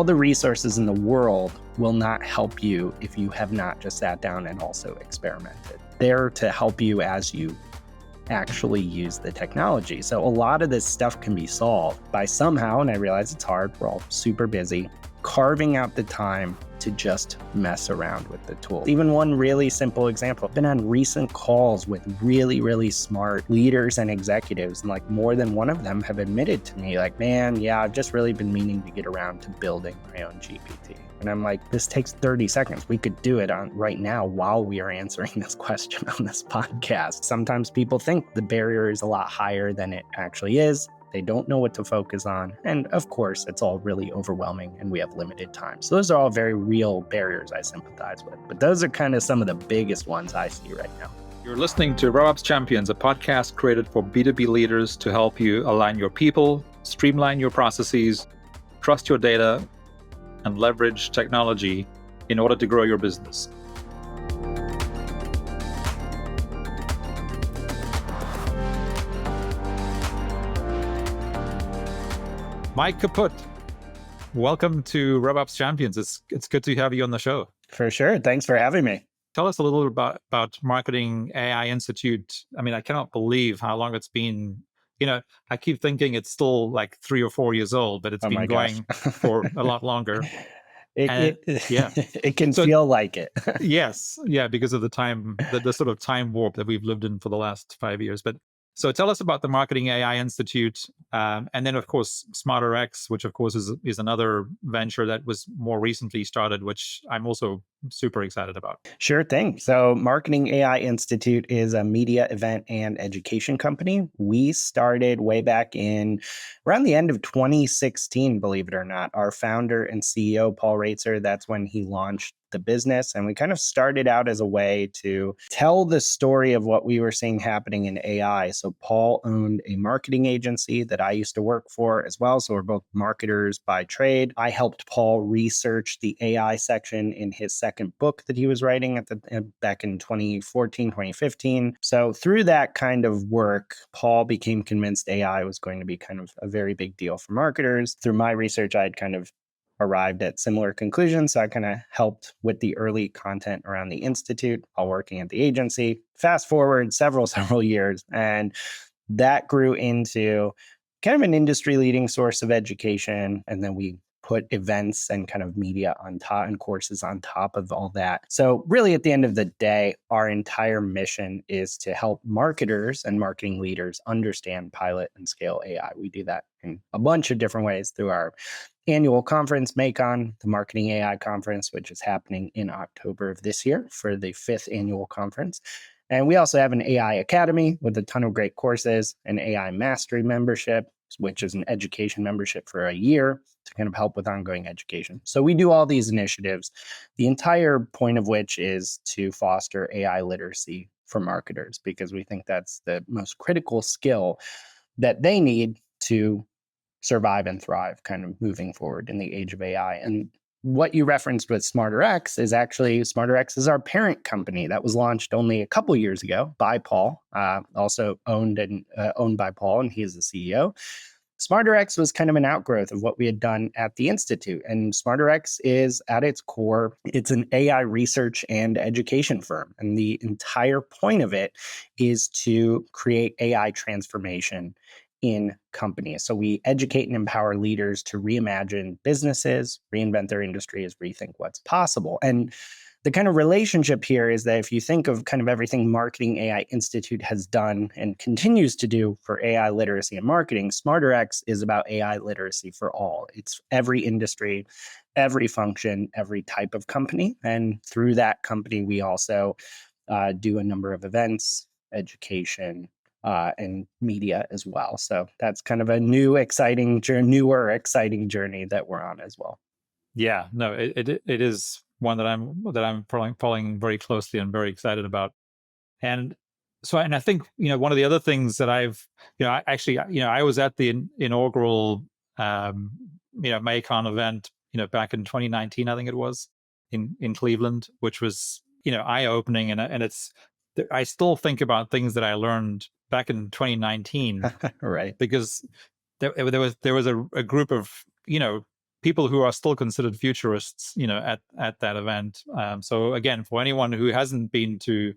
all the resources in the world will not help you if you have not just sat down and also experimented. They're to help you as you actually use the technology. So a lot of this stuff can be solved by somehow, and I realize it's hard, we're all super busy, carving out the time to just mess around with the tool. Even one really simple example, I've been on recent calls with really, really smart leaders and executives, and like more than one of them have admitted to me, like, man, yeah, I've just really been meaning to get around to building my own GPT. And I'm like, this takes 30 seconds. We could do it right now while we are answering this question on this podcast. Sometimes people think the barrier is a lot higher than it actually is. They don't know what to focus on. And of course, it's all really overwhelming and we have limited time. So those are all very real barriers I sympathize with. But those are kind of some of the biggest ones I see right now. You're listening to RevOps Champions, a podcast created for B2B leaders to help you align your people, streamline your processes, trust your data, and leverage technology in order to grow your business. Mike Kaput, welcome to RevOps Champions. It's good to have you on the show. For sure. Thanks for having me. Tell us a little bit about Marketing AI Institute. I mean, I cannot believe how long it's been. You know, I keep thinking it's still like 3 or 4 years old, but it's been going for a lot longer. It can feel like it. Yes. Yeah, because of the time, the sort of time warp that we've lived in for the last 5 years. But so tell us about the Marketing AI Institute, and then, of course, SmarterX, which, of course, is another venture that was more recently started, which I'm also super excited about. Sure thing. So Marketing AI Institute is a media, event, and education company. We started way back in around the end of 2016, believe it or not. Our founder and CEO, Paul Raitzer, that's when he launched the business. And we kind of started out as a way to tell the story of what we were seeing happening in AI. So Paul owned a marketing agency that I used to work for as well. So we're both marketers by trade. I helped Paul research the AI section in his second book that he was writing back in 2014, 2015. So through that kind of work, Paul became convinced AI was going to be kind of a very big deal for marketers. Through my research, I had kind of arrived at similar conclusions. So I kind of helped with the early content around the Institute while working at the agency. Fast forward several years, and that grew into kind of an industry-leading source of education. And then we put events and kind of media on top and courses on top of all that. So really at the end of the day, our entire mission is to help marketers and marketing leaders understand, pilot, and scale AI. We do that in a bunch of different ways through our annual conference, MACON, the Marketing AI Conference, which is happening in October of this year for the 5th annual conference. And we also have an AI Academy with a ton of great courses, an AI Mastery membership, which is an education membership for a year to kind of help with ongoing education. So we do all these initiatives, the entire point of which is to foster AI literacy for marketers, because we think that's the most critical skill that they need to survive and thrive kind of moving forward in the age of AI. And what you referenced with SmarterX is actually, SmarterX is our parent company that was launched only a couple years ago by Paul, also owned by Paul, and he is the CEO. SmarterX was kind of an outgrowth of what we had done at the Institute. And SmarterX is at its core, it's an AI research and education firm. And the entire point of it is to create AI transformation in companies. So we educate and empower leaders to reimagine businesses, reinvent their industries, rethink what's possible. And the kind of relationship here is that if you think of kind of everything Marketing AI Institute has done and continues to do for AI literacy and marketing, SmarterX is about AI literacy for all. It's every industry, every function, every type of company. And through that company, we also do a number of events, education, and media as well. So that's kind of a newer, exciting journey that we're on as well. Yeah, no, it is one that I'm following very closely and very excited about. And so, and I think, one of the other things that I was at the inaugural, MACON event, back in 2019, I think it was in Cleveland, which was, eye-opening. And I still think about things that I learned back in 2019, right? Because there was a group of people who are still considered futurists, at that event. So again, for anyone who hasn't been to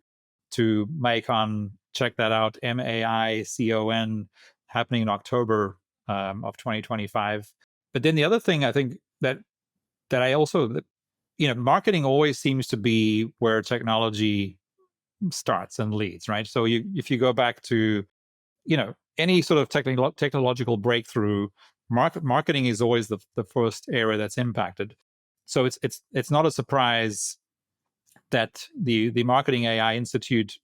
MAICON, check that out. MAICON, happening in October of 2025. But then the other thing I think that I also, marketing always seems to be where technology starts and leads, right? So if you go back to, any sort of technological breakthrough, marketing is always the first area that's impacted. So it's not a surprise that the Marketing AI Institute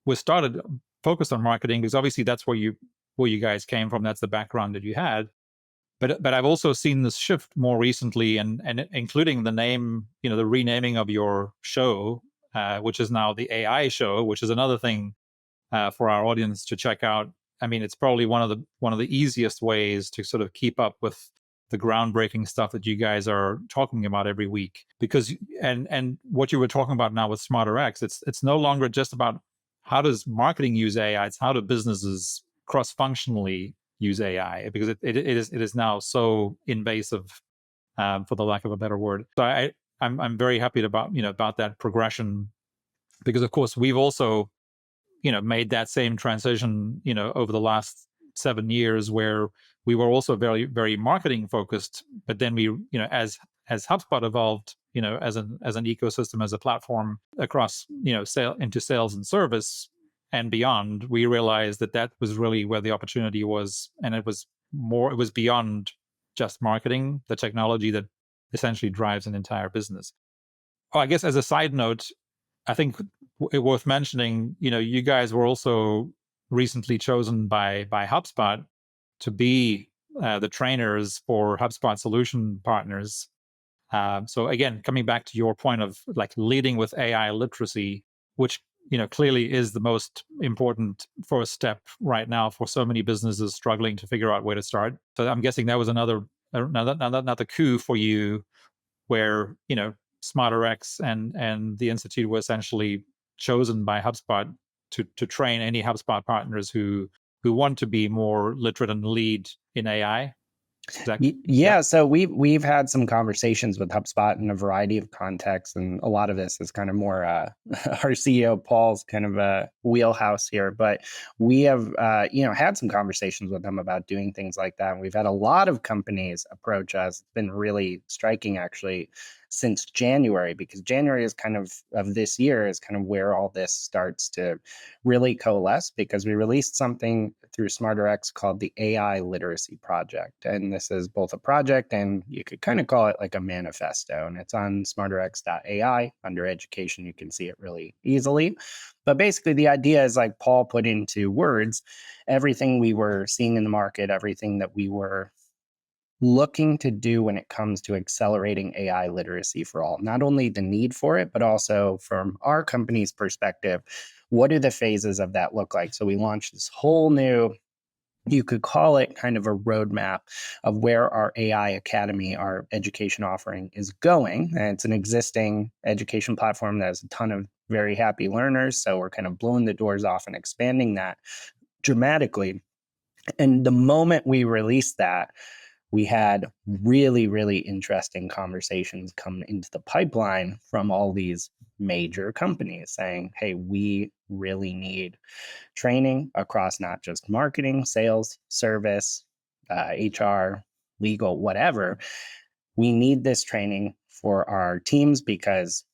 was started focused on marketing, because obviously that's where you guys came from. That's the background that you had. But I've also seen this shift more recently, and including the name, the renaming of your show, which is now the AI Show, which is another thing for our audience to check out. I mean, it's probably one of the easiest ways to sort of keep up with the groundbreaking stuff that you guys are talking about every week. Because and what you were talking about now with SmarterX, it's no longer just about how does marketing use AI. It's how do businesses cross-functionally use AI, because it is now so invasive, for the lack of a better word. So I'm very happy about that progression, because of course we've also made that same transition over the last 7 years, where we were also very, very marketing focused, but then we as HubSpot evolved as an ecosystem, as a platform across into sales and service and beyond, we realized that was really where the opportunity was, and it was beyond just marketing, the technology that essentially drives an entire business. Oh, I guess as a side note, I think worth mentioning, you guys were also recently chosen by HubSpot to be the trainers for HubSpot solution partners. So again, coming back to your point of like leading with AI literacy, which clearly is the most important first step right now for so many businesses struggling to figure out where to start. So I'm guessing that was another coup for you, where SmarterX and the Institute were essentially chosen by HubSpot to train any HubSpot partners who want to be more literate and lead in AI. Yeah, so we've had some conversations with HubSpot in a variety of contexts, and a lot of this is kind of more our CEO Paul's kind of a wheelhouse here. But we have had some conversations with them about doing things like that, and we've had a lot of companies approach us. It's been really striking, actually, since January, because January is kind of this year is kind of where all this starts to really coalesce, because we released something through SmarterX called the AI Literacy Project. And this is both a project, and you could kind of call it like a manifesto. And it's on smarterx.ai. Under education, you can see it really easily. But basically, the idea is, like Paul put into words, everything we were seeing in the market, everything that we were looking to do when it comes to accelerating AI literacy for all. Not only the need for it, but also from our company's perspective, what do the phases of that look like? So we launched this whole new, you could call it kind of a roadmap of where our AI Academy, our education offering, is going. And it's an existing education platform that has a ton of very happy learners. So we're kind of blowing the doors off and expanding that dramatically. And the moment we released that, we had really, really interesting conversations come into the pipeline from all these major companies saying, hey, we really need training across not just marketing, sales, service, HR, legal, whatever. We need this training for our teams, because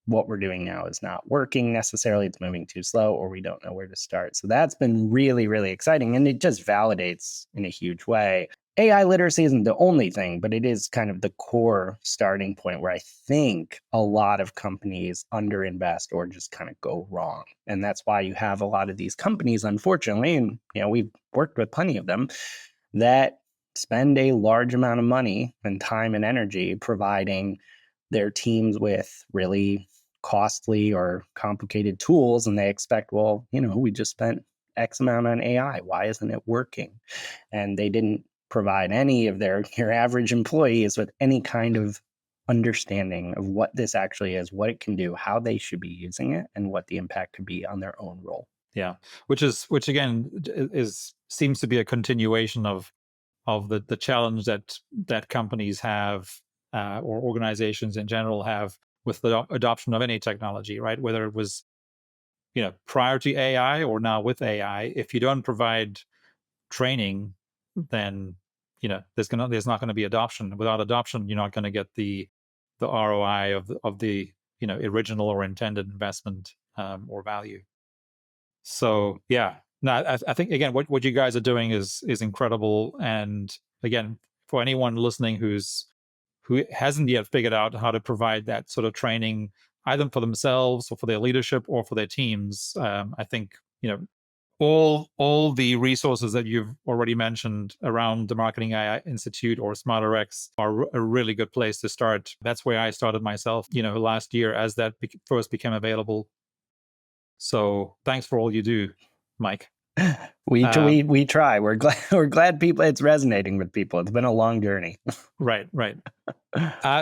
what we're doing now is not working necessarily. It's moving too slow, or we don't know where to start. So that's been really, really exciting. And it just validates in a huge way. AI literacy isn't the only thing, but it is kind of the core starting point where I think a lot of companies underinvest or just kind of go wrong. And that's why you have a lot of these companies, unfortunately, and we've worked with plenty of them, that spend a large amount of money and time and energy providing their teams with really costly or complicated tools, and they expect, well, we just spent X amount on AI. Why isn't it working? And they didn't provide any of your average employees with any kind of understanding of what this actually is, what it can do, how they should be using it, and what the impact could be on their own role. Yeah, which again seems to be a continuation of of the challenge that companies have, or organizations in general have, with the adoption of any technology, right? Whether it was, prior to AI or now with AI, if you don't provide training, then there's not going to be adoption. Without adoption, you're not going to get the ROI of the original or intended investment, or value. So yeah, no, I think again what you guys are doing is incredible. And again, for anyone listening who hasn't yet figured out how to provide that sort of training, either for themselves or for their leadership or for their teams, I think all the resources that you've already mentioned around the Marketing AI Institute or SmarterX are a really good place to start. That's where I started myself, last year as that first became available. So thanks for all you do, Mike. We try. We're glad people. It's resonating with people. It's been a long journey. Right.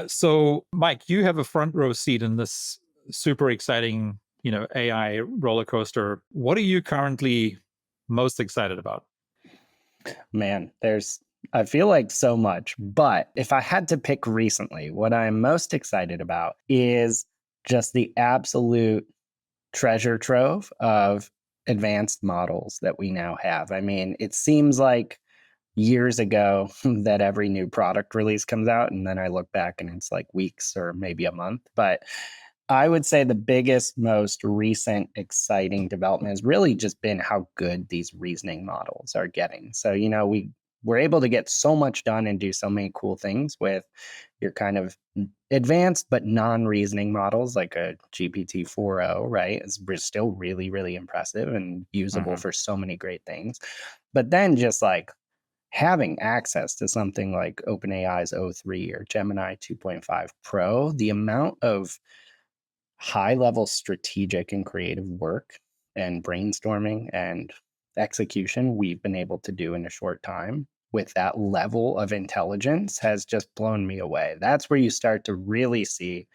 So, Mike, you have a front row seat in this super exciting, AI roller coaster. What are you currently most excited about? Man, I feel like so much, but if I had to pick recently, what I'm most excited about is just the absolute treasure trove of advanced models that we now have. I mean, it seems like years ago that every new product release comes out, and then I look back and it's like weeks or maybe a month. But I would say the biggest, most recent exciting development has really just been how good these reasoning models are getting. So, we're able to get so much done and do so many cool things with your kind of advanced but non-reasoning models like a GPT 4.0, right? It's still really, really impressive and usable for so many great things. But then just like having access to something like OpenAI's O3 or Gemini 2.5 Pro, the amount of high-level strategic and creative work and brainstorming and execution we've been able to do in a short time with that level of intelligence has just blown me away. That's where you start to really see,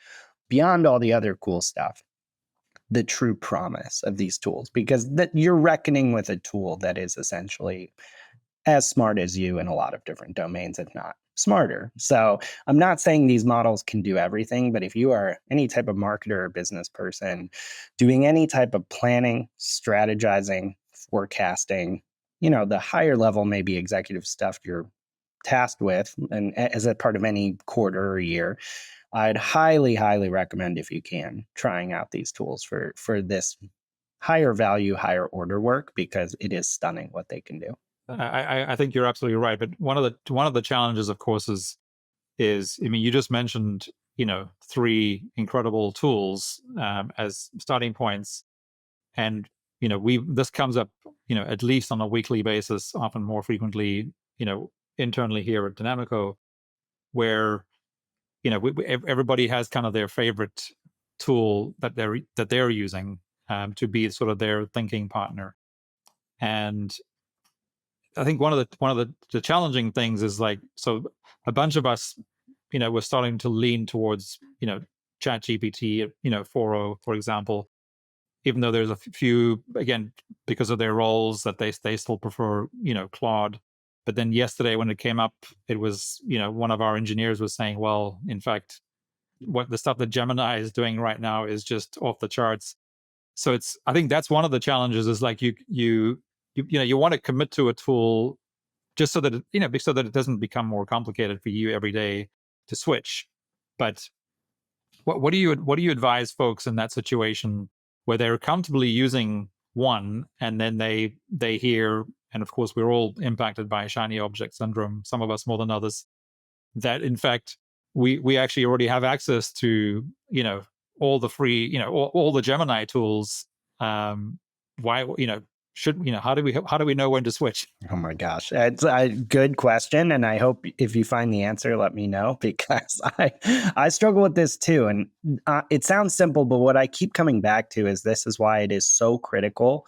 beyond all the other cool stuff, the true promise of these tools, because you're reckoning with a tool that is essentially as smart as you in a lot of different domains, if not smarter. So I'm not saying these models can do everything, but if you are any type of marketer or business person doing any type of planning, strategizing, forecasting, the higher level, maybe executive stuff you're tasked with, and as a part of any quarter or year, I'd highly, highly recommend, if you can, trying out these tools for this higher value, higher order work, because it is stunning what they can do. I think you're absolutely right. But one of the challenges, of course, is I mean, you just mentioned, 3 incredible tools as starting points, and this comes up, at least on a weekly basis, often more frequently, internally here at Dynamico, where everybody has kind of their favorite tool that they're using to be sort of their thinking partner. And I think one of the challenging things is, like, so a bunch of us, we're starting to lean towards, ChatGPT, 4.0, for example, even though there's a few, again, because of their roles, that they still prefer, Claude. But then yesterday when it came up, it was, one of our engineers was saying, well, in fact, what the stuff that Gemini is doing right now is just off the charts. So I think that's one of the challenges, is like you want to commit to a tool just so that so that it doesn't become more complicated for you every day to switch. But what do you advise folks in that situation where they're comfortably using one, and then they hear, and of course we're all impacted by shiny object syndrome, some of us more than others, that in fact we actually already have access to all the free all the Gemini tools. Why how do we know when to switch? Oh my gosh, it's a good question, and I hope if you find the answer, let me know, because I struggle with this too. And it sounds simple, but what I keep coming back to is this is why it is so critical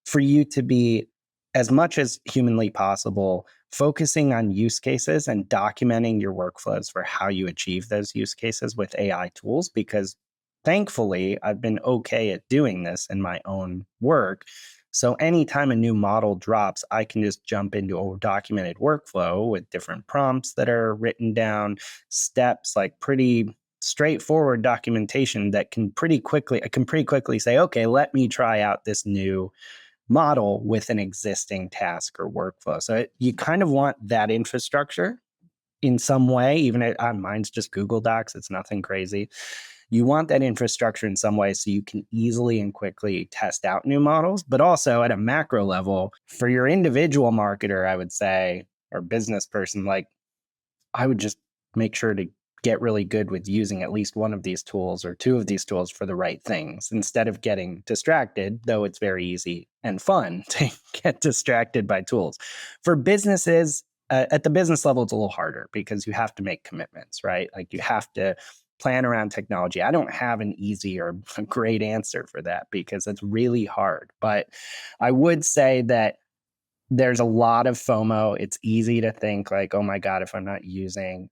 for you to be, as much as humanly possible, focusing on use cases and documenting your workflows for how you achieve those use cases with AI tools, because thankfully I've been okay at doing this in my own work. So anytime a new model drops, I can just jump into a documented workflow with different prompts that are written down, steps, like pretty straightforward documentation that I can pretty quickly say, okay, let me try out this new model with an existing task or workflow. So you kind of want that infrastructure in some way, even mine's just Google Docs. It's nothing crazy. You want that infrastructure in some way so you can easily and quickly test out new models, but also at a macro level for your individual marketer, I would say, or business person, like I would just make sure to get really good with using at least one of these tools or two of these tools for the right things instead of getting distracted, though it's very easy and fun to get distracted by tools. For businesses, at the business level, it's a little harder because you have to make commitments, right? Like you have to plan around technology. I don't have an easy or a great answer for that because it's really hard. But I would say that there's a lot of FOMO. It's easy to think like, oh my God, if I'm not using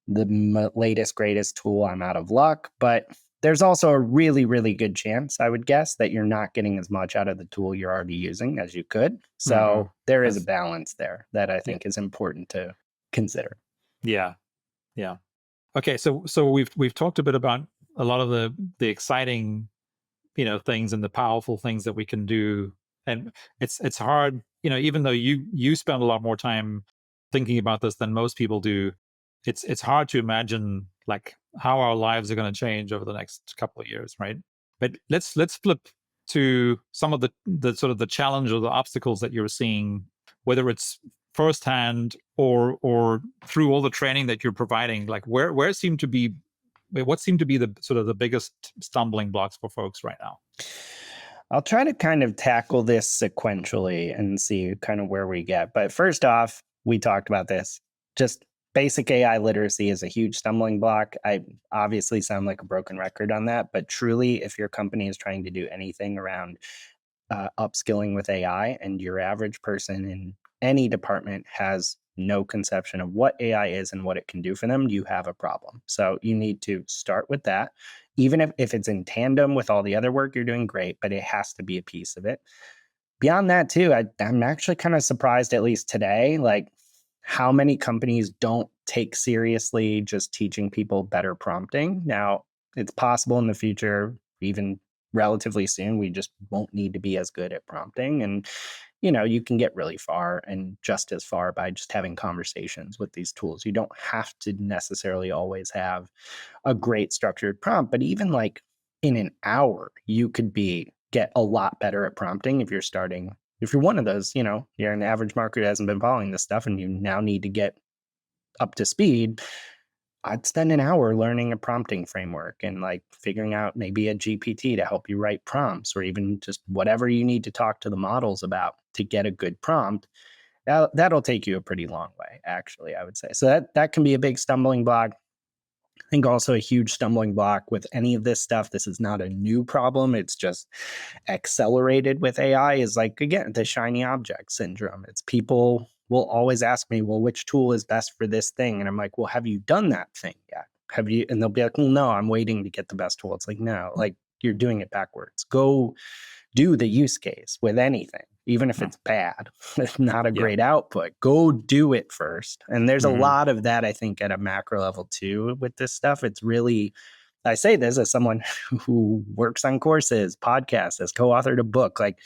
the latest, greatest tool, I'm out of luck. But there's also a really, really good chance, I would guess, that you're not getting as much out of the tool you're already using as you could. So there is a balance there that I think is important to consider. Yeah. Yeah. Okay. So we've talked a bit about a lot of the exciting, things and the powerful things that we can do. And it's hard, even though you spend a lot more time thinking about this than most people do, it's hard to imagine like how our lives are going to change over the next couple of years, right? But let's flip to some of the sort of the challenge or the obstacles that you're seeing, whether it's firsthand or through all the training that you're providing. Like what seem to be the sort of the biggest stumbling blocks for folks right now? I'll try to kind of tackle this sequentially and see kind of where we get. But first off, we talked about this. Just basic AI literacy is a huge stumbling block. I obviously sound like a broken record on that, but truly, if your company is trying to do anything around upskilling with AI and your average person in any department has no conception of what AI is and what it can do for them, you have a problem. So you need to start with that. Even if it's in tandem with all the other work you're doing, great, but it has to be a piece of it. Beyond that, too, I'm actually kind of surprised, at least today, like how many companies don't take seriously just teaching people better prompting. Now, it's possible in the future, even relatively soon, we just won't need to be as good at prompting. And, you can get really far and just as far by just having conversations with these tools. You don't have to necessarily always have a great structured prompt, but even like in an hour, you could get a lot better at prompting if you're one of those, you're an average marketer who hasn't been following this stuff and you now need to get up to speed. I'd spend an hour learning a prompting framework and like figuring out maybe a GPT to help you write prompts or even just whatever you need to talk to the models about to get a good prompt. That'll take you a pretty long way, actually, I would say. So that can be a big stumbling block. I think also a huge stumbling block with any of this stuff, this is not a new problem. It's just accelerated with AI is like, again, the shiny object syndrome. It's people will always ask me, well, which tool is best for this thing? And I'm like, well, have you done that thing yet? Have you? And they'll be like, well, no, I'm waiting to get the best tool. It's like, no, like you're doing it backwards. Go do the use case with anything, even if it's bad, it's not a great output. Go do it first. And there's a lot of that, I think, at a macro level too with this stuff. It's really, I say this as someone who works on courses, podcasts, has co-authored a book, like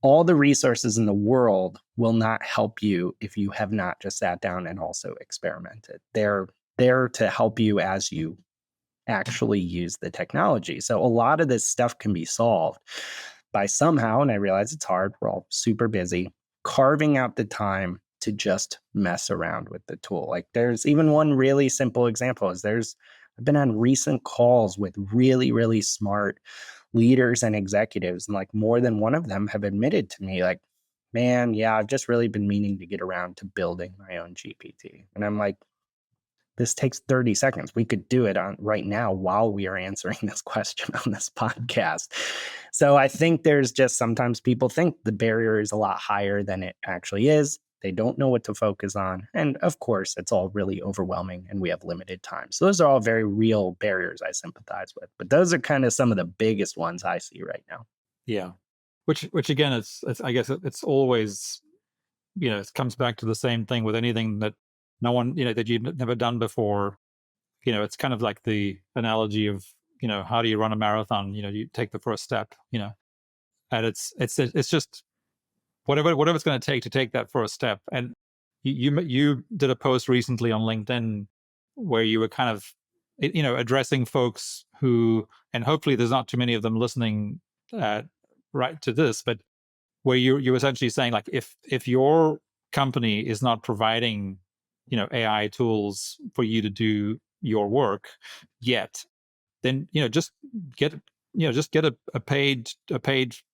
all the resources in the world will not help you if you have not just sat down and also experimented. They're there to help you as you actually use the technology. So a lot of this stuff can be solved by somehow, and I realize it's hard, we're all super busy, carving out the time to just mess around with the tool. Like there's even one really simple example is I've been on recent calls with really, really smart leaders and executives, and like more than one of them have admitted to me like, man, yeah, I've just really been meaning to get around to building my own GPT. And I'm like, this takes 30 seconds. We could do it on right now while we are answering this question on this podcast. So I think there's just sometimes people think the barrier is a lot higher than it actually is. They don't know what to focus on. And of course, it's all really overwhelming and we have limited time. So those are all very real barriers I sympathize with. But those are kind of some of the biggest ones I see right now. Yeah. which again, it's I guess it's always, it comes back to the same thing with anything that no one, that you've never done before. It's kind of like the analogy of, how do you run a marathon? You take the first step, and it's just whatever it's going to take that first step. And you did a post recently on LinkedIn where you were kind of, addressing folks who, and hopefully there's not too many of them listening right to this, but where you essentially saying, like, if your company is not providing, AI tools for you to do your work yet, then just get a paid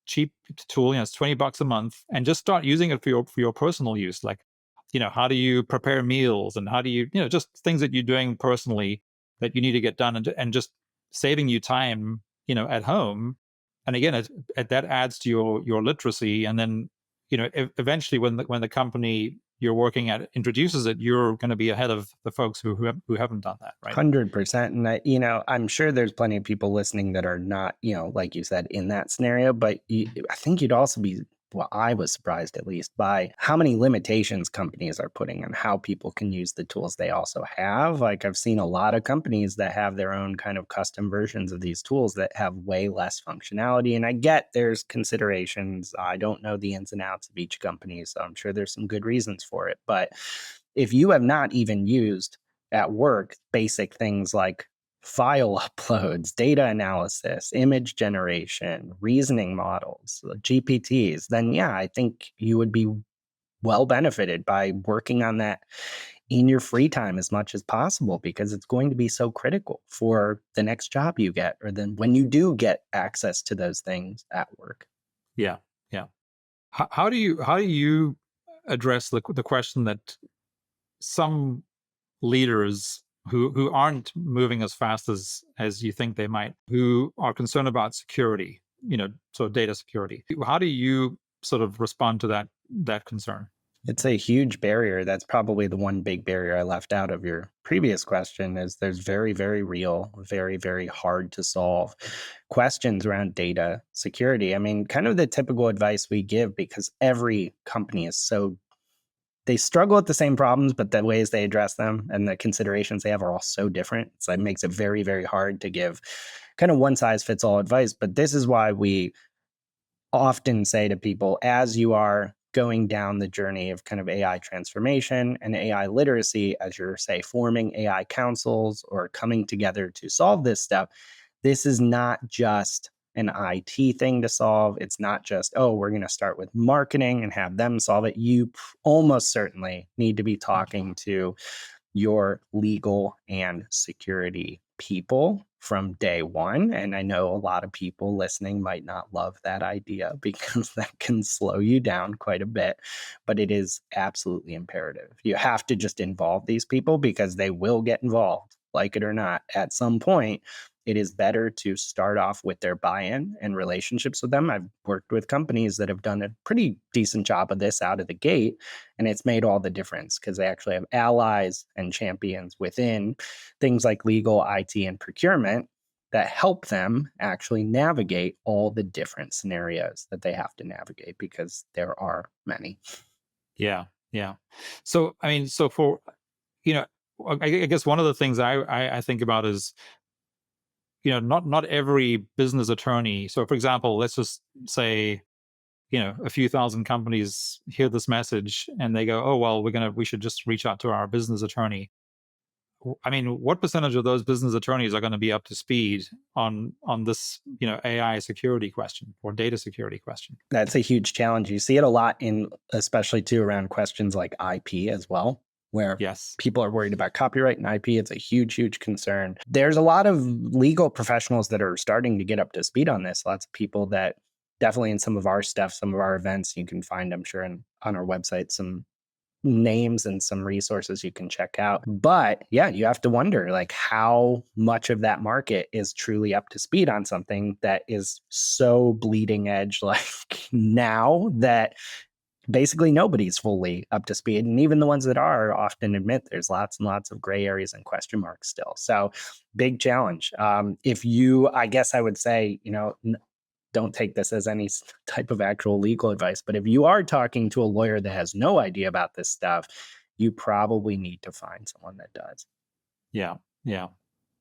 cheap tool. It's $20 a month, and just start using it for your personal use. Like, how do you prepare meals, and how do you, just things that you're doing personally that you need to get done, and just saving you time, at home. And again, that adds to your literacy. And then, eventually when the company you're working at introduces it, you're going to be ahead of the folks who haven't done that, right? 100%. And I'm sure there's plenty of people listening that are not, like you said, in that scenario. But I think you'd also be, well, I was surprised at least by how many limitations companies are putting on how people can use the tools they also have. Like, I've seen a lot of companies that have their own kind of custom versions of these tools that have way less functionality. And I get there's considerations. I don't know the ins and outs of each company, so I'm sure there's some good reasons for it. But if you have not even used at work basic things like file uploads, data analysis, image generation, reasoning models, GPTs, then yeah, I think you would be well benefited by working on that in your free time as much as possible, because it's going to be so critical for the next job you get, or then when you do get access to those things at work. Yeah, yeah. How do you address the question that some leaders who aren't moving as fast as you think they might, who are concerned about security, so data security? How do you sort of respond to that concern? It's a huge barrier. That's probably the one big barrier I left out of your previous question, is there's very, very real, very, very hard to solve questions around data security. I mean, kind of the typical advice we give, because every company is they struggle with the same problems, but the ways they address them and the considerations they have are all so different. So it makes it very, very hard to give kind of one size fits all advice. But this is why we often say to people, as you are going down the journey of kind of AI transformation and AI literacy, as you're, say, forming AI councils or coming together to solve this stuff, this is not just an IT thing to solve. It's not just, oh, we're going to start with marketing and have them solve it. You almost certainly need to be talking to your legal and security people from day one. And I know a lot of people listening might not love that idea, because that can slow you down quite a bit, but it is absolutely imperative. You have to just involve these people, because they will get involved, like it or not, at some point. It is better to start off with their buy-in and relationships with them. I've worked with companies that have done a pretty decent job of this out of the gate, and it's made all the difference, because they actually have allies and champions within things like legal, IT, and procurement that help them actually navigate all the different scenarios that they have to navigate, because there are many. Yeah, yeah. So, I mean, so for, I guess one of the things I think about is, not every business attorney. So, for example, let's just say, a few thousand companies hear this message and they go, oh, well, we should just reach out to our business attorney. I mean, what percentage of those business attorneys are going to be up to speed on this, AI security question or data security question? That's a huge challenge. You see it a lot in, especially too, around questions like IP as well, where Yes. people are worried about copyright and IP. It's a huge, huge concern. There's a lot of legal professionals that are starting to get up to speed on this. Lots of people that definitely in some of our stuff, some of our events, you can find, I'm sure, on our website, some names and some resources you can check out. But yeah, you have to wonder, like, how much of that market is truly up to speed on something that is so bleeding edge, like now, that basically nobody's fully up to speed. And even the ones that are often admit there's lots and lots of gray areas and question marks still. So big challenge. If you, I guess I would say, don't take this as any type of actual legal advice, but if you are talking to a lawyer that has no idea about this stuff, you probably need to find someone that does. Yeah. Yeah.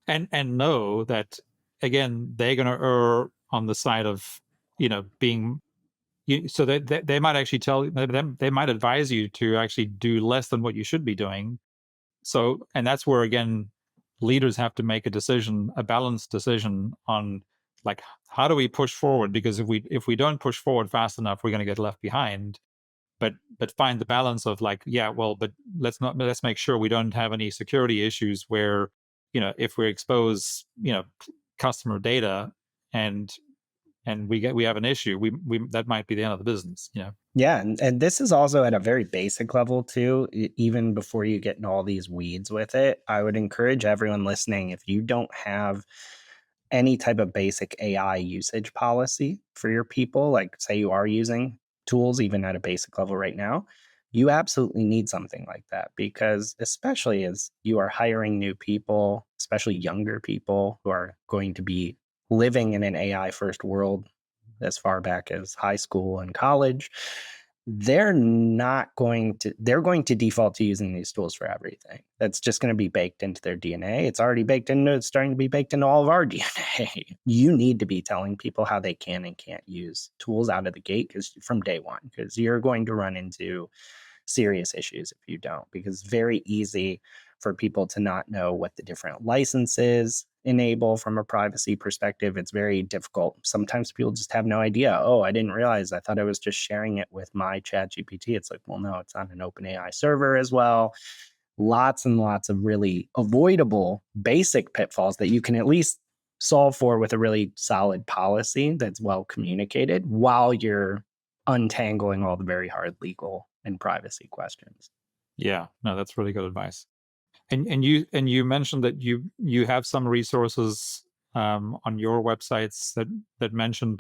And know that, again, they're going to err on the side of, being, so they might actually tell them, they might advise you to actually do less than what you should be doing. So, and that's where, again, leaders have to make a decision, a balanced decision on, like, how do we push forward? Because if we don't push forward fast enough, we're going to get left behind. But find the balance of, like, yeah, well, but let's make sure we don't have any security issues where, if we expose, customer data and we have an issue, we that might be the end of the business. Yeah, and this is also at a very basic level too. Even before you get in all these weeds with it, I would encourage everyone listening, if you don't have any type of basic AI usage policy for your people, like say you are using tools even at a basic level right now, you absolutely need something like that, because especially as you are hiring new people, especially younger people who are going to be living in an AI first world as far back as high school and college, they're going to default to using these tools for everything. That's just going to be baked into their DNA. It's starting to be baked into all of our DNA. You need to be telling people how they can and can't use tools out of the gate, because from day one, because you're going to run into serious issues if you don't, because it's very easy for people to not know what the different licenses enable from a privacy perspective. It's very difficult. Sometimes people just have no idea. Oh, I didn't realize. I thought I was just sharing it with my chat GPT. It's like, well, no, it's on an OpenAI server as well. Lots and lots of really avoidable basic pitfalls that you can at least solve for with a really solid policy that's well communicated, while you're untangling all the very hard legal and privacy questions. Yeah, no, that's really good advice. And you mentioned that you have some resources on your websites that mention,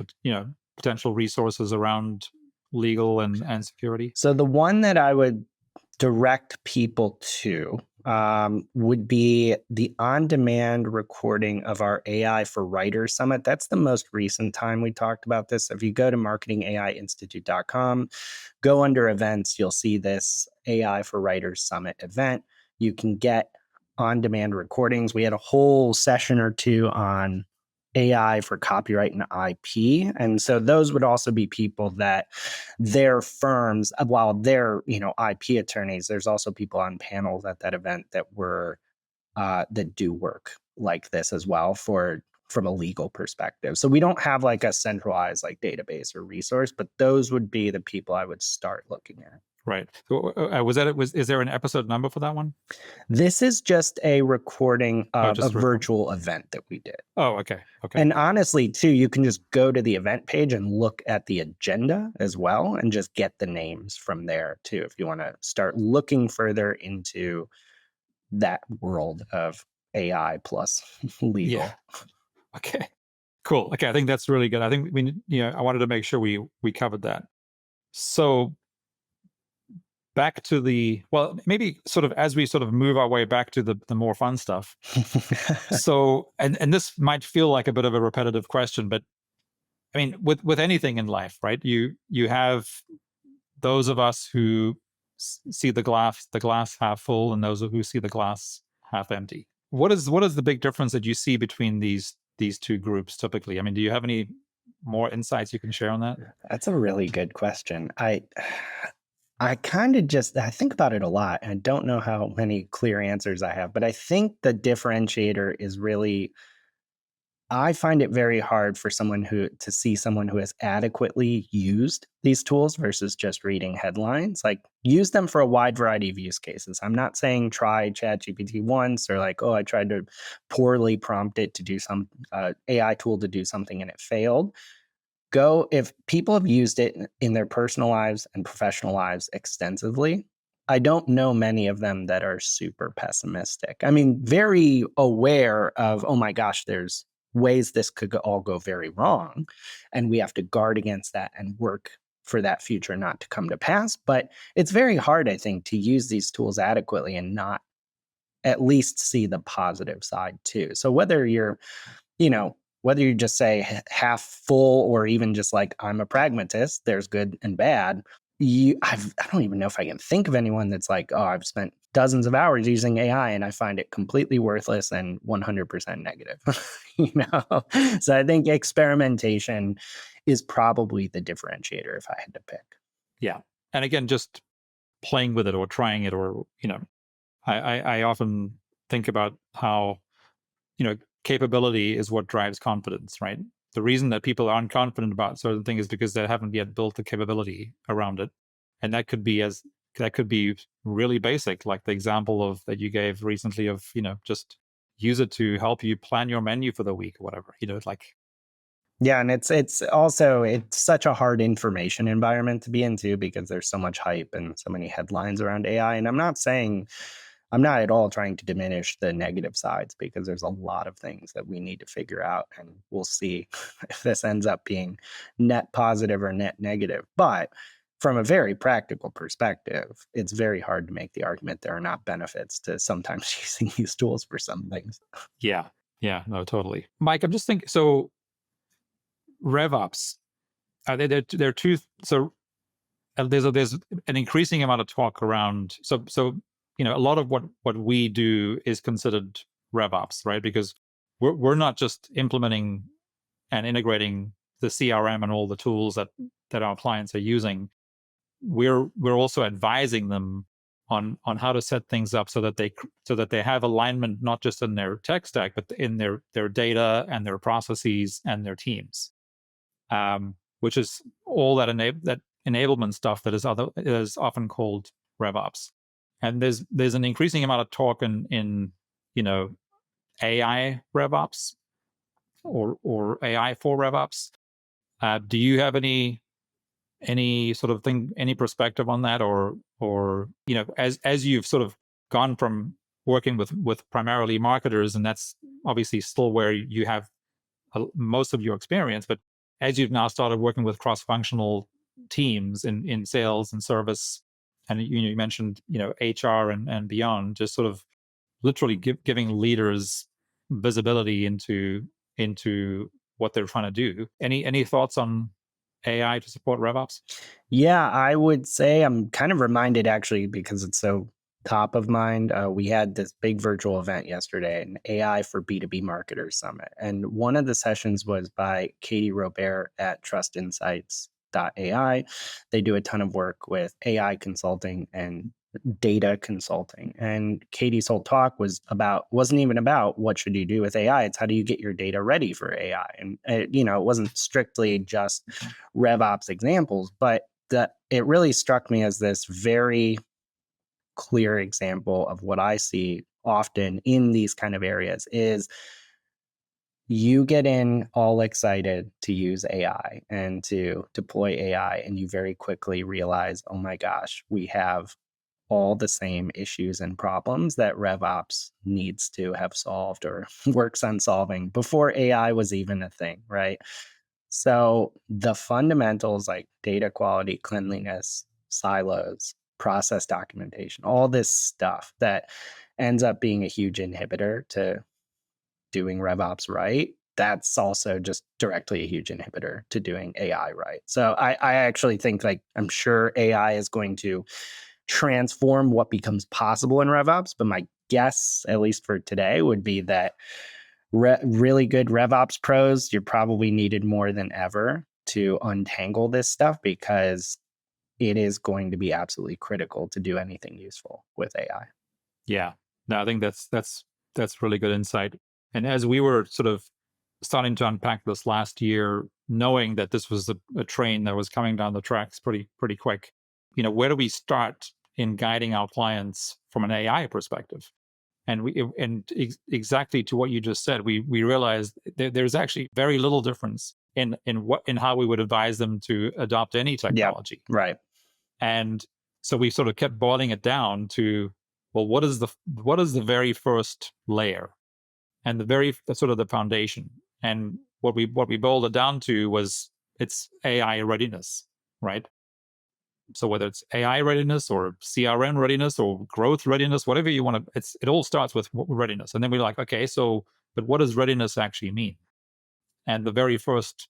potential resources around legal and security. So the one that I would direct people to would be the on-demand recording of our AI for Writers Summit. That's the most recent time we talked about this. If you go to marketingaiinstitute.com, go under events, you'll see this AI for Writers Summit event. You can get on-demand recordings. We had a whole session or two on AI for copyright and IP. And so those would also be people that their firms, while they're, IP attorneys, there's also people on panels at that event that were that do work like this as well from a legal perspective. So we don't have like a centralized like database or resource, but those would be the people I would start looking at. Right. So, is there an episode number for that one? This is just a recording of just a virtual event that we did. Oh, okay. And honestly, too, you can just go to the event page and look at the agenda as well, and just get the names from there too, if you want to start looking further into that world of AI plus legal. Yeah. Okay. Cool. Okay, I think that's really good. I think I wanted to make sure we covered that. So back to maybe sort of as we sort of move our way back to the more fun stuff. So, and this might feel like a bit of a repetitive question, but I mean, with anything in life, right? You have those of us who see the glass half full, and those who see the glass half empty. What is the big difference that you see between these two groups typically? I mean, do you have any more insights you can share on that? That's a really good question. I kind of I think about it a lot. I don't know how many clear answers I have, but I think the differentiator is really, I find it very hard for to see someone who has adequately used these tools versus just reading headlines. Like, use them for a wide variety of use cases. I'm not saying try ChatGPT once, or like, oh, I tried to poorly prompt it to do some AI tool to do something and it failed. If people have used it in their personal lives and professional lives extensively, I don't know many of them that are super pessimistic. I mean, very aware of, oh my gosh, there's ways this could all go very wrong, and we have to guard against that and work for that future not to come to pass. But it's very hard, I think, to use these tools adequately and not at least see the positive side too. So whether you're, whether you just say half full or even just like, I'm a pragmatist, there's good and bad. I don't even know if I can think of anyone that's like, oh, I've spent dozens of hours using AI and I find it completely worthless and 100% negative. So I think experimentation is probably the differentiator if I had to pick. Yeah. And again, just playing with it or trying it, or, I often think about how, capability is what drives confidence, right? The reason that people aren't confident about certain things is because they haven't yet built the capability around it. And that could be really basic, like the example of that you gave recently of, just use it to help you plan your menu for the week or whatever, Yeah, and it's also it's such a hard information environment to be into because there's so much hype and so many headlines around AI. And I'm not at all trying to diminish the negative sides because there's a lot of things that we need to figure out, and we'll see if this ends up being net positive or net negative. But from a very practical perspective, it's very hard to make the argument there are not benefits to sometimes using these tools for some things. Yeah. Yeah. No, totally. Mike, I'm just thinking, so RevOps, there are two, so there's an increasing amount of talk around, so a lot of what we do is considered RevOps, right? Because we're not just implementing and integrating the CRM and all the tools that our clients are using. We're also advising them on how to set things up so that they have alignment not just in their tech stack, but in their data and their processes and their teams, which is all that enablement stuff that is often called RevOps. And there's an increasing amount of talk in AI RevOps or AI for RevOps. Do you have any sort of thing, any perspective on that, or as you've sort of gone from working with primarily marketers, and that's obviously still where you have most of your experience, but as you've now started working with cross-functional teams in sales and service, and you mentioned HR and beyond, just sort of literally giving leaders visibility into what they're trying to do. Any thoughts on AI to support RevOps? Yeah, I would say I'm kind of reminded actually because it's so top of mind. We had this big virtual event yesterday, an AI for B2B Marketers Summit. And one of the sessions was by Katie Robert at trustinsights.ai. They do a ton of work with AI consulting and data consulting. And Katie's whole talk wasn't even about what should you do with AI. It's how do you get your data ready for AI. And it wasn't strictly just RevOps examples, but that it really struck me as this very clear example of what I see often in these kind of areas is you get in all excited to use AI and to deploy AI, and you very quickly realize, oh my gosh, we have all the same issues and problems that RevOps needs to have solved or works on solving before AI was even a thing, right? So the fundamentals like data quality, cleanliness, silos, process documentation, all this stuff that ends up being a huge inhibitor to doing RevOps right, that's also just directly a huge inhibitor to doing AI right. So I actually think like I'm sure AI is going to transform what becomes possible in RevOps, but my guess, at least for today, would be that really good RevOps pros, you're probably needed more than ever to untangle this stuff because it is going to be absolutely critical to do anything useful with AI. Yeah, no, I think that's really good insight. And as we were sort of starting to unpack this last year, knowing that this was a train that was coming down the tracks pretty quick, where do we start in guiding our clients from an AI perspective? And exactly to what you just said, we realized there's actually very little difference in how we would advise them to adopt any technology. Yep, right. And so we sort of kept boiling it down to, well, what is the very first layer and the sort of the foundation? And what we boiled it down to was it's AI readiness, right? So whether it's AI readiness or CRM readiness or growth readiness, whatever you want to, it all starts with readiness. And then we're like, okay, so, but what does readiness actually mean? And the very first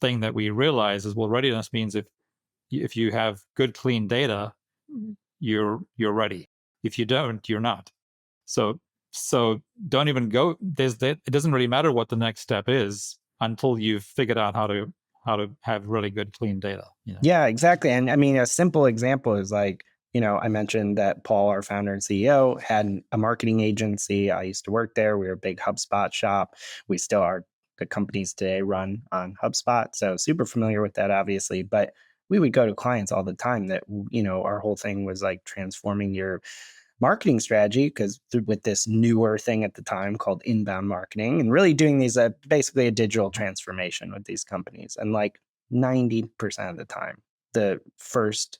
thing that we realize is, well, readiness means if you have good, clean data, you're ready. If you don't, you're not. So don't even go. It doesn't really matter what the next step is until you've figured out how to have really good, clean data. Yeah, exactly. And I mean, a simple example is like, I mentioned that Paul, our founder and CEO, had a marketing agency. I used to work there. We were a big HubSpot shop. We still are. The companies today run on HubSpot. So super familiar with that, obviously. But we would go to clients all the time that, our whole thing was like transforming your marketing strategy, because with this newer thing at the time called inbound marketing, and really doing these basically a digital transformation with these companies. And like 90% of the time, the first,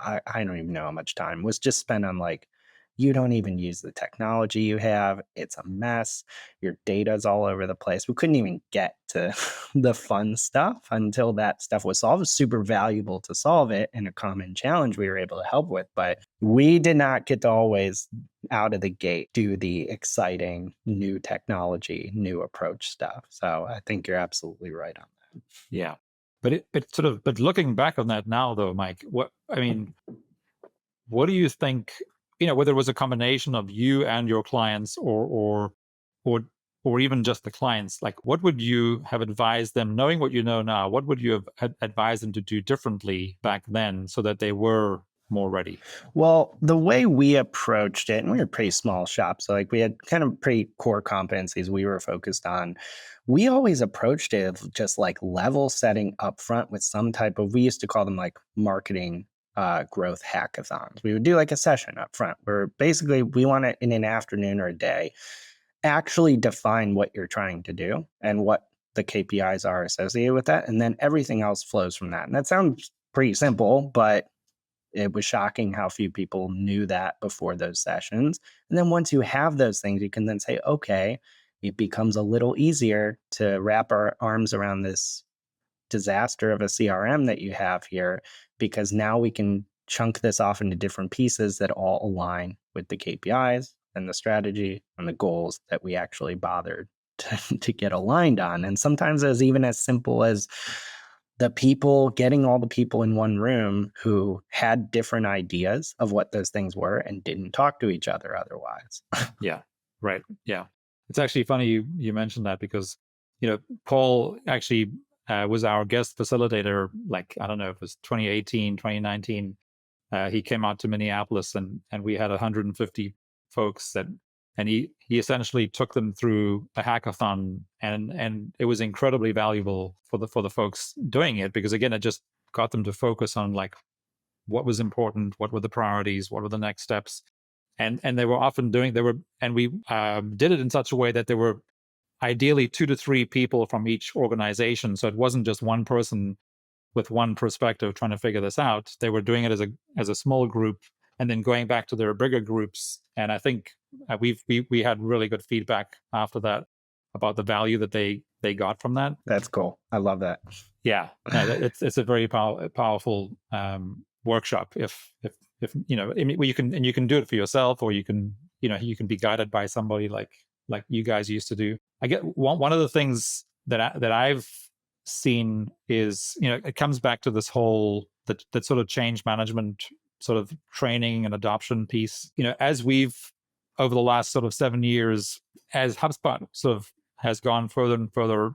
I don't even know how much time was just spent on like, you don't even use the technology you have. It's a mess. Your data's all over the place. We couldn't even get to the fun stuff until that stuff was solved. It was super valuable to solve it, and a common challenge we were able to help with. But we did not get to always out of the gate do the exciting new technology, new approach stuff. So I think you're absolutely right on that. Yeah. But looking back on that now, though, Mike, what do you think, whether it was a combination of you and your clients or even just the clients, like what would you have advised them, knowing what you know now, what would you have advised them to do differently back then so that they were more ready? Well, the way we approached it, and we were a pretty small shop, so like we had kind of pretty core competencies we were focused on. We always approached it of just like level setting up front with some type of, we used to call them like marketing growth hackathons. We would do like a session up front where basically we want to, in an afternoon or a day, actually define what you're trying to do and what the KPIs are associated with that. And then everything else flows from that. And that sounds pretty simple, but it was shocking how few people knew that before those sessions. And then once you have those things, you can then say, okay, it becomes a little easier to wrap our arms around this disaster of a CRM that you have here, because now we can chunk this off into different pieces that all align with the KPIs and the strategy and the goals that we actually bothered to get aligned on. And sometimes it's even as simple as getting all the people in one room who had different ideas of what those things were and didn't talk to each other otherwise. Yeah, right. Yeah. It's actually funny you mentioned that, because, Paul actually was our guest facilitator, like, I don't know, if it was 2018, 2019. He came out to Minneapolis and we had 150 folks and he essentially took them through a hackathon, and it was incredibly valuable for the folks doing it, because again, it just got them to focus on like what was important, what were the priorities, what were the next steps. And we did it in such a way that there were ideally 2 to 3 people from each organization. So it wasn't just one person with one perspective trying to figure this out. They were doing it as a small group and then going back to their bigger groups. And I think we had really good feedback after that about the value that they got from that. That's cool. I love that. Yeah, it's a very powerful workshop. If you can do it for yourself, or you can be guided by somebody like you guys used to do. I get one of the things that I've seen is, it comes back to this whole that sort of change management sort of training and adoption piece. As we've, over the last sort of 7 years, as HubSpot sort of has gone further and further,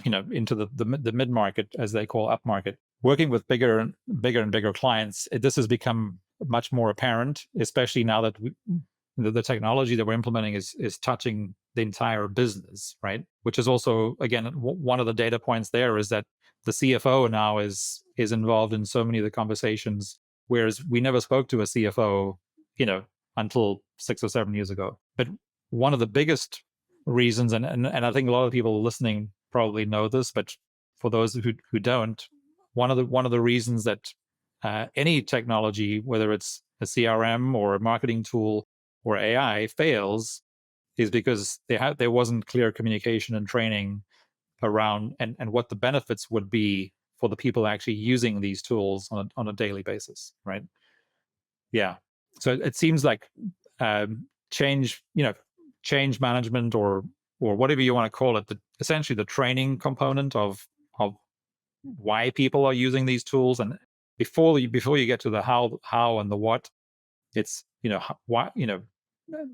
into the mid-market, as they call upmarket, working with bigger and bigger clients, this has become much more apparent, especially now that the technology that we're implementing is touching the entire business, right? Which is also, again, one of the data points there is that the CFO now is involved in so many of the conversations, whereas we never spoke to a CFO, until 6 or 7 years ago. But one of the biggest reasons, and I think a lot of people listening probably know this, but for those who don't, one of the reasons that any technology, whether it's a CRM or a marketing tool or AI, fails is because there wasn't clear communication and training around and what the benefits would be for the people actually using these tools on a daily basis, right? Yeah. So it seems like change management or or whatever you want to call it, essentially the training component of why people are using these tools. And before you get to the how and the what, it's why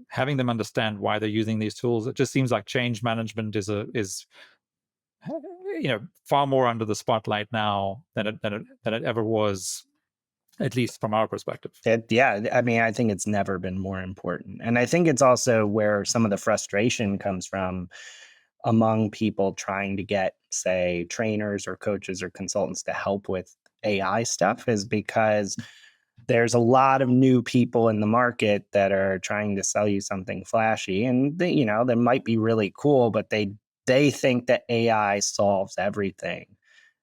having them understand why they're using these tools. It just seems like change management is far more under the spotlight now than it ever was, at least from our perspective. I mean, I think it's never been more important. And I think it's also where some of the frustration comes from among people trying to get, say, trainers or coaches or consultants to help with AI stuff, is because there's a lot of new people in the market that are trying to sell you something flashy, and they might be really cool, but they think that AI solves everything.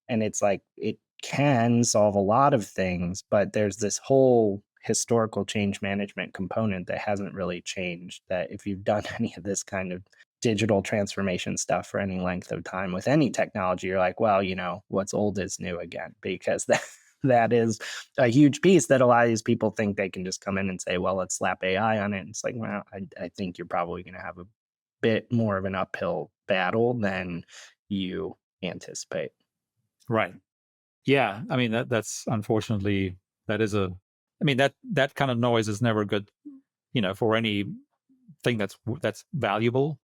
And it's like, it can solve a lot of things, but there's this whole historical change management component that hasn't really changed. That if you've done any of this kind of digital transformation stuff for any length of time with any technology, you're like, well, what's old is new again, because that is a huge piece that a lot of these people think they can just come in and say, well, let's slap AI on it. And it's like, well, I think you're probably going to have a bit more of an uphill battle than you anticipate. Right. Yeah. I mean, that's unfortunately, that is that kind of noise is never good, for anything that's valuable.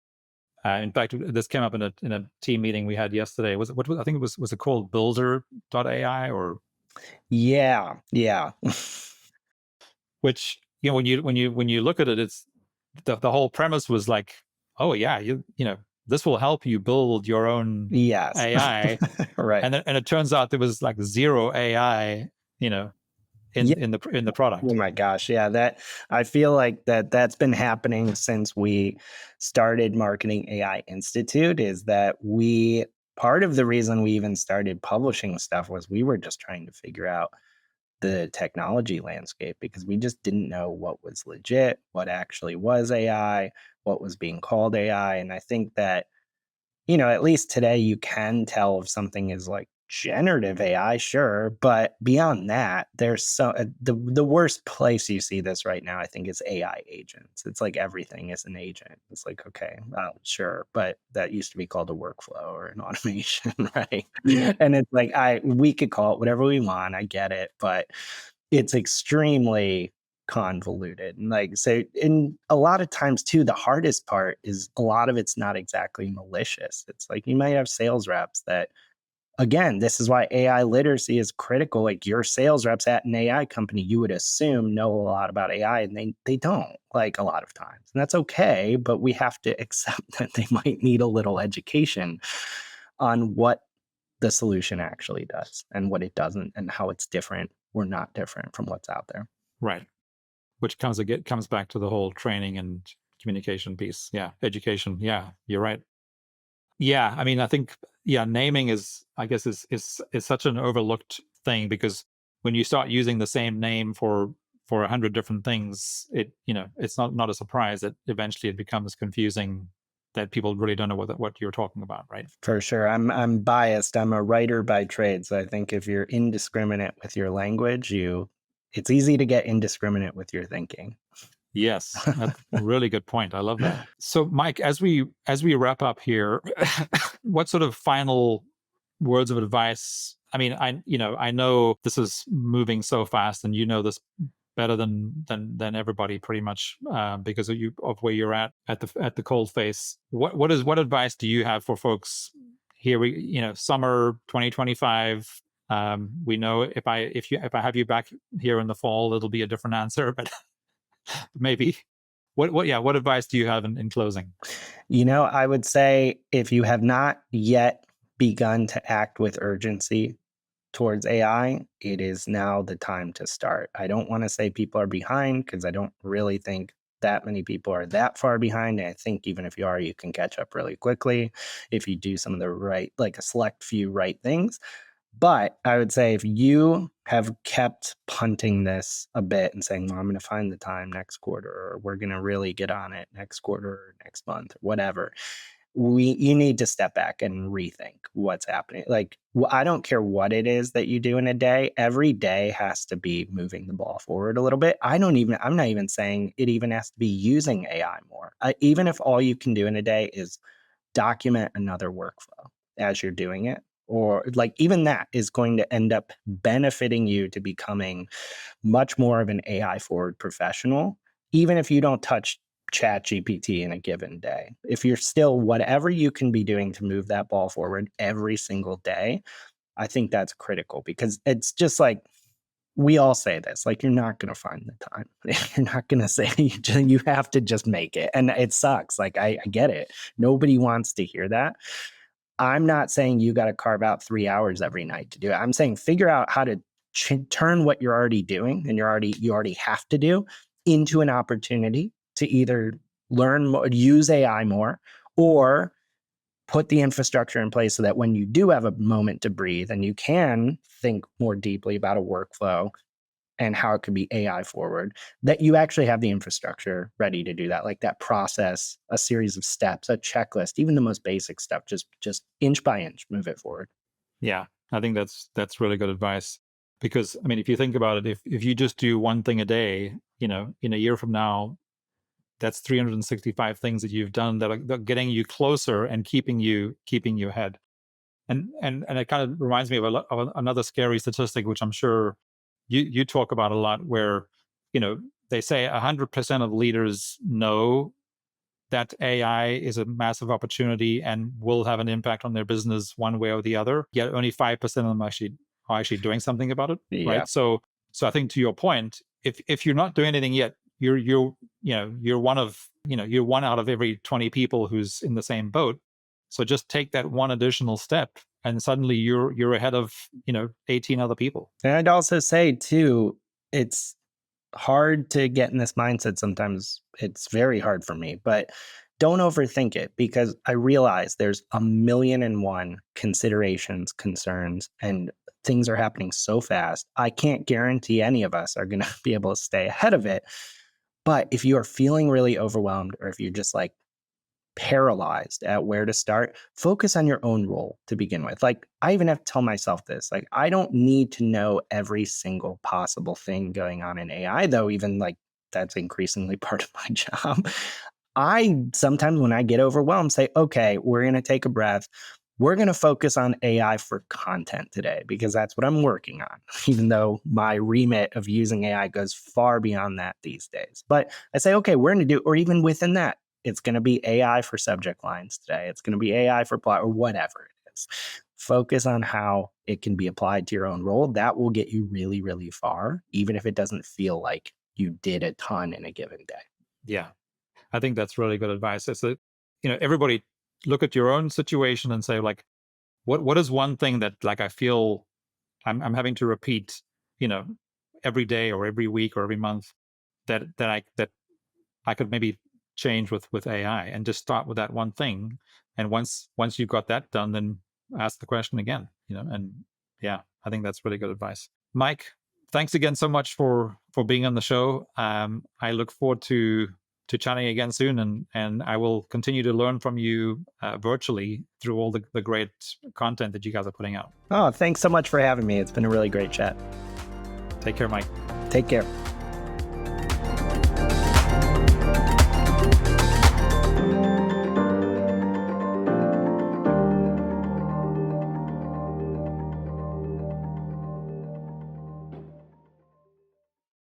In fact, this came up in a team meeting we had yesterday. Was I think was it called Builder.ai or? Yeah. Which, when you look at it, it's the whole premise was like, oh yeah, this will help you build your own AI. Right. And it turns out there was like zero AI, in the product. Oh my gosh. Yeah. That, I feel like that's been happening since we started Marketing AI Institute. Is that part of the reason we even started publishing stuff was we were just trying to figure out the technology landscape, because we just didn't know what was legit, what actually was AI, what was being called AI. And I think that, at least today you can tell if something is like generative AI, sure, but beyond that, there's the worst place you see this right now, I think, is AI agents. It's like everything is an agent. It's like, okay, sure, but that used to be called a workflow or an automation, right? And it's like, we could call it whatever we want. I get it, but it's extremely convoluted. And like, so, in a lot of times too, the hardest part is a lot of it's not exactly malicious. It's like, you might have sales reps that, again, this is why AI literacy is critical. Like, your sales reps at an AI company, you would assume know a lot about AI, and they don't, like, a lot of times. And that's okay, but we have to accept that they might need a little education on what the solution actually does and what it doesn't, and how it's different or not different from what's out there. Right. Which comes back to the whole training and communication piece. Yeah. Education. Yeah. You're right. Yeah. I mean, I think, naming is such an overlooked thing, because when you start using the same name for 100 different things, it's not a surprise that eventually it becomes confusing, that people really don't know what you're talking about, right? For sure. I'm biased. I'm a writer by trade. So I think if you're indiscriminate with your language, it's easy to get indiscriminate with your thinking. Yes, that's a really good point. I love that. So, Mike, as we wrap up here, what sort of final words of advice? I mean, I know this is moving so fast, and this better than everybody, pretty much, because of where you're at the cold face. What advice do you have for folks here? Summer 2025. We know if I have you back here in the fall, it'll be a different answer, but maybe. What advice do you have in closing? I would say, if you have not yet begun to act with urgency towards AI, it is now the time to start. I don't want to say people are behind, because I don't really think that many people are that far behind. And I think even if you are, you can catch up really quickly if you do some of the right, like a select few right things. But I would say, if you have kept punting this a bit and saying, well, I'm going to find the time next quarter, or we're going to really get on it next quarter or next month or whatever, you need to step back and rethink what's happening. Like, I don't care what it is that you do in a day. Every day has to be moving the ball forward a little bit. I'm not even saying it even has to be using AI more. Even if all you can do in a day is document another workflow as you're doing it. Or like even that is going to end up benefiting you to becoming much more of an AI forward professional, even if you don't touch chat GPT in a given day. If you're still whatever you can be doing to move that ball forward every single day, I think that's critical because it's just like, we all say this, like, you're not going to find the time. You're not going to say, you have to just make it. And it sucks. Like, I get it. Nobody wants to hear that. I'm not saying you got to carve out 3 hours every night to do it. I'm saying figure out how to turn what you're already doing and you already have to do into an opportunity to either learn more, use AI more, or put the infrastructure in place so that when you do have a moment to breathe and you can think more deeply about a workflow and how it could be AI forward, that you actually have the infrastructure ready to do that, like that process, a series of steps, a checklist, even the most basic stuff, just inch by inch, move it forward. Yeah, I think that's really good advice. Because I mean, if you think about it, if you just do one thing a day, in a year from now, that's 365 things that you've done that are getting you closer and keeping you ahead. And it kind of reminds me of another scary statistic, which I'm sure you talk about a lot, where they say 100% of leaders know that AI is a massive opportunity and will have an impact on their business one way or the other. Yet only 5% of them are actually doing something about it, Yeah. right? So I think to your point, if you're not doing anything yet, you're one out of every 20 people who's in the same boat. So just take that one additional step, and suddenly you're ahead of 18 other people. And I'd also say too, it's hard to get in this mindset sometimes. It's very hard for me, but don't overthink it, because I realize there's 1,000,001 considerations, concerns, and things are happening so fast. I can't guarantee any of us are going to be able to stay ahead of it. But if you are feeling really overwhelmed, or if you're just like paralyzed at where to start, focus on your own role to begin with. Like, I even have to tell myself this, like, I don't need to know every single possible thing going on in AI, though, even like that's increasingly part of my job. I sometimes, when I get overwhelmed, say, okay, we're going to take a breath. We're going to focus on AI for content today, because that's what I'm working on, even though my remit of using AI goes far beyond that these days. But I say, okay, we're going to do, or even within that, it's going to be AI for subject lines today. It's going to be AI for plot, or whatever it is. Focus on how it can be applied to your own role. That will get you really, really far, even if it doesn't feel like you did a ton in a given day. Yeah, I think that's really good advice. It's that, everybody look at your own situation and say, like, what is one thing that, like, I feel I'm having to repeat, every day or every week or every month, that I could maybe change with AI, and just start with that one thing. And once you've got that done, then ask the question again, and yeah, I think that's really good advice. Mike, thanks again so much for being on the show. I look forward to chatting again soon, and I will continue to learn from you virtually through all the great content that you guys are putting out. Oh, thanks so much for having me. It's been a really great chat. Take care, Mike. Take care.